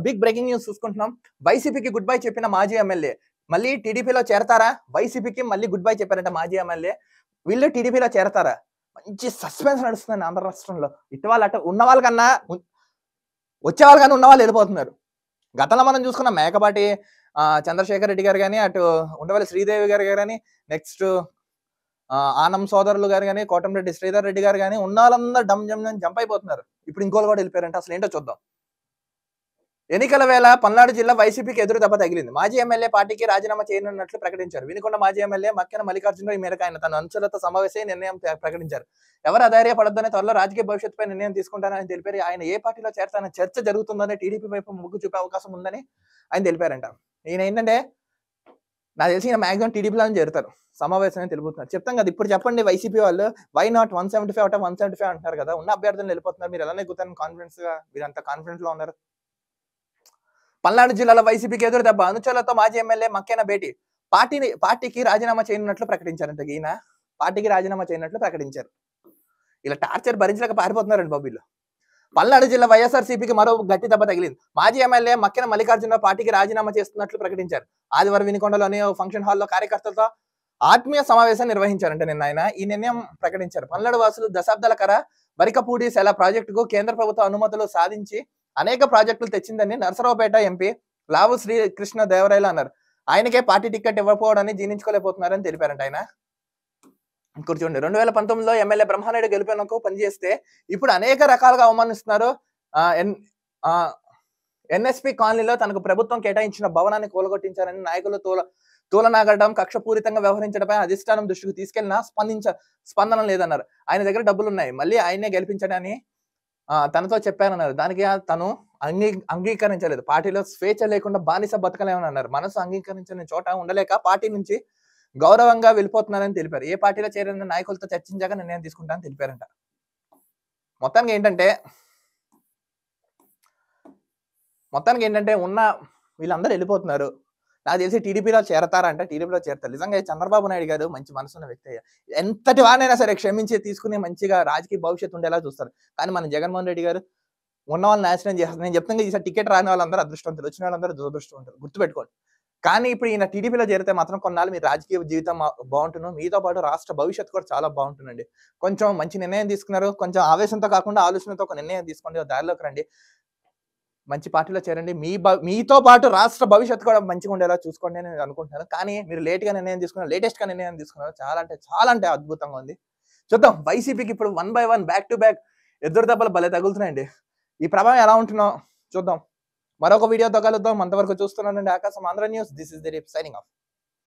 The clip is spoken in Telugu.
బిగ్ బ్రేకింగ్ న్యూస్ చూసుకుంటున్నాం. వైసీపీకి గుడ్ బై చెప్పిన మాజీ ఎమ్మెల్యే మళ్ళీ టీడీపీలో చేరతారా? వైసీపీకి మళ్ళీ గుడ్ బై చెప్పారంట మాజీ ఎమ్మెల్యే. వీళ్ళు టీడీపీలో చేరతారా? మంచి సస్పెన్స్ నడుస్తుంది ఆంధ్ర రాష్ట్రంలో. ఇటు వాళ్ళు అటు ఉన్న వాళ్ళకన్నా వచ్చేవాళ్ళు కానీ ఉన్న వాళ్ళు వెళ్ళిపోతున్నారు. గతంలో మనం చూసుకున్న మేకపాటి చంద్రశేఖర్ రెడ్డి గారు కానీ, అటు ఉండవల్లి శ్రీదేవి గారు కానీ, నెక్స్ట్ ఆనం సోదరులు గారు కానీ, కోటంరెడ్డి శ్రీధర్ రెడ్డి గారు కానీ, ఉన్న వాళ్ళందరూ జంప్ అయిపోతున్నారు. ఇప్పుడు ఇంకోళ్ళు కూడా వెళ్ళిపోయారంటే అసలు ఏంటో చూద్దాం. ఎన్నికల వేళ పల్నాడు జిల్లా వైసీపీకి ఎదురు దెబ్బ తగిలింది. మాజీ ఎమ్మెల్యే పార్టీకి రాజీనామా చేయనున్నట్లు ప్రకటించారు. వినుకొండ మాజీ ఎమ్మెల్యే మక్కెన మల్లికార్జునరావు ఈ మేరకు ఆయన తన అనుచరులతో సమావేశం నిర్ణయం ప్రకటించారు. ఎవరు అధైర్యపడొద్దని త్వరలో రాజకీయ భవిష్యత్తుపై నిర్ణయం తీసుకుంటానని తెలిపారు. ఆయన ఏ పార్టీలో చేరతానని చర్చ జరుగుతుందని టీడీపీ వైపు మొగ్గు చూపే అవకాశం ఉందని ఆయన తెలిపారంట. ఈయన ఏంటంటే నాకు తెలిసి ఈయన మాక్సిమం టీడీపీలో చేరుతారు. సమావేశం తెలుపుతున్నారు. చెప్తాం కదా, ఇప్పుడు చెప్పండి వైసీపీ వాళ్ళు వై నాట్ 175 అవుట్ ఆఫ్ 175 అంటున్నారు కదా, ఉన్న అభ్యర్థులను వెళ్ళిపోతున్నారు. మీరు ఎలానే గుర్తాను కాన్ఫిడెన్స్ గా మీరంతా కాన్ఫిడెంట్ లో ఉన్నారు. పల్నాడు జిల్లాలో వైసీపీకి ఎదురు దెబ్బ. అనుచరులతో మాజీ ఎమ్మెల్యే మక్కెన భేటీ. పార్టీకి రాజీనామా చేయనున్నట్లు ప్రకటించారంట. ఈయన పార్టీకి రాజీనామా చేయనున్నట్లు ప్రకటించారు. ఇలా టార్చర్ భరించలేక పారిపోతున్నారండి బాబులు. పల్నాడు జిల్లా వైఎస్ఆర్సీపీకి మరో గట్టి దెబ్బ తగిలింది. మాజీ ఎమ్మెల్యే మక్కెన మల్లికార్జునరావు పార్టీకి రాజీనామా చేస్తున్నట్లు ప్రకటించారు. ఆదివారం వినుకొండలోని ఫంక్షన్ హాల్లో కార్యకర్తలతో ఆత్మీయ సమావేశం నిర్వహించారంటే నిన్న ఆయన ఈ నిర్ణయం ప్రకటించారు. పల్నాడు వాసులు దశాబ్దాల కర వరికపూడి సెల ప్రాజెక్టుకు కేంద్ర ప్రభుత్వ అనుమతులు సాధించి అనేక ప్రాజెక్టులు తెచ్చిందని నరసరావుపేట ఎంపీ లావు శ్రీకృష్ణ దేవరాయలు అన్నారు. ఆయనకే పార్టీ టికెట్ ఇవ్వకపోవడాన్ని జీర్ణించుకోలేకపోతున్నారని తెలిపారంట ఆయన. ఇంకోటి చూడండి, 2019లో ఎమ్మెల్యే బ్రహ్మానాయుడు గెలిపినకు పనిచేస్తే ఇప్పుడు అనేక రకాలుగా అవమానిస్తున్నారు. ఎన్ఎస్పి కాలనీలో తనకు ప్రభుత్వం కేటాయించిన భవనాన్ని కూలగొట్టించారని నాయకులు తూలనాగడం, కక్షపూరితంగా వ్యవహరించడంపై అధిష్టానం దృష్టికి తీసుకెళ్లినా స్పందన లేదన్నారు. ఆయన దగ్గర డబ్బులు ఉన్నాయి, మళ్ళీ ఆయనే గెలిపించడని తనతో చెప్పానన్నారు. దానికి తను అంగీకరించలేదు. పార్టీలో స్వేచ్ఛ లేకుండా బానిస బతకలేమని అన్నారు. మనసు అంగీకరించిన చోట ఉండలేక పార్టీ నుంచి గౌరవంగా వెళ్ళిపోతున్నారని తెలిపారు. ఏ పార్టీలో చేరిన నాయకులతో చర్చించాక నిర్ణయం తీసుకుంటానని తెలిపారంట. మొత్తానికి ఏంటంటే ఉన్న వీళ్ళందరూ వెళ్ళిపోతున్నారు. నాకు తెలిసి టీడీపీలో చేరతారంటే టీడీపీలో చేరతారు. నిజంగా చంద్రబాబు నాయుడు గారు మంచి మనసున్న వ్యక్తి అయ్యా. ఎంతటి వాడినైనా సరే క్షమించి తీసుకుని మంచిగా రాజకీయ భవిష్యత్తు ఉండేలా చూస్తారు. కానీ మన జగన్మోహన్ రెడ్డి గారు ఉన్న వాళ్ళని నాశనం చేస్తారు. నేను చెప్తాను, ఈసారి టికెట్ రాని వాళ్ళందరూ అదృష్టవంతులు, వచ్చిన వాళ్ళందరూ దురదృష్టవంతులు, గుర్తుపెట్టుకోండి. కానీ ఇప్పుడు ఈయన టీడీపీలో చేరితే మాత్రం కొన్నాళ్ళు మీ రాజకీయ జీవితం బాగుంటుంది, మీతో పాటు రాష్ట్ర భవిష్యత్తు కూడా చాలా బాగుంటుందండి. కొంచెం మంచి నిర్ణయం తీసుకున్నారు. కొంచెం ఆవేశంతో కాకుండా ఆలోచనతో ఒక నిర్ణయం తీసుకోండి, దారిలోకి రండి, మంచి పార్టీలో చేరండి. మీతో పాటు రాష్ట్ర భవిష్యత్తు కూడా మంచిగా ఉండేలా చూసుకోండి అని నేను అనుకుంటున్నాను. కానీ మీరు లేట్గా నిర్ణయం తీసుకున్నారు, లేటెస్ట్ గా నిర్ణయం తీసుకున్నారు. చాలా అంటే అద్భుతంగా ఉంది. చూద్దాం, వైసీపీకి ఇప్పుడు 1 by 1 బ్యాక్ టు బ్యాక్ ఎదురు దెబ్బలు భలే తగులుతున్నాయండి. ఈ ప్రభావం ఎలా ఉంటుందో చూద్దాం. మరొక వీడియోతో కలుద్దాం. అంతవరకు చూస్తున్నానండి ఆకాశం Andhra news. This is Dilip signing off.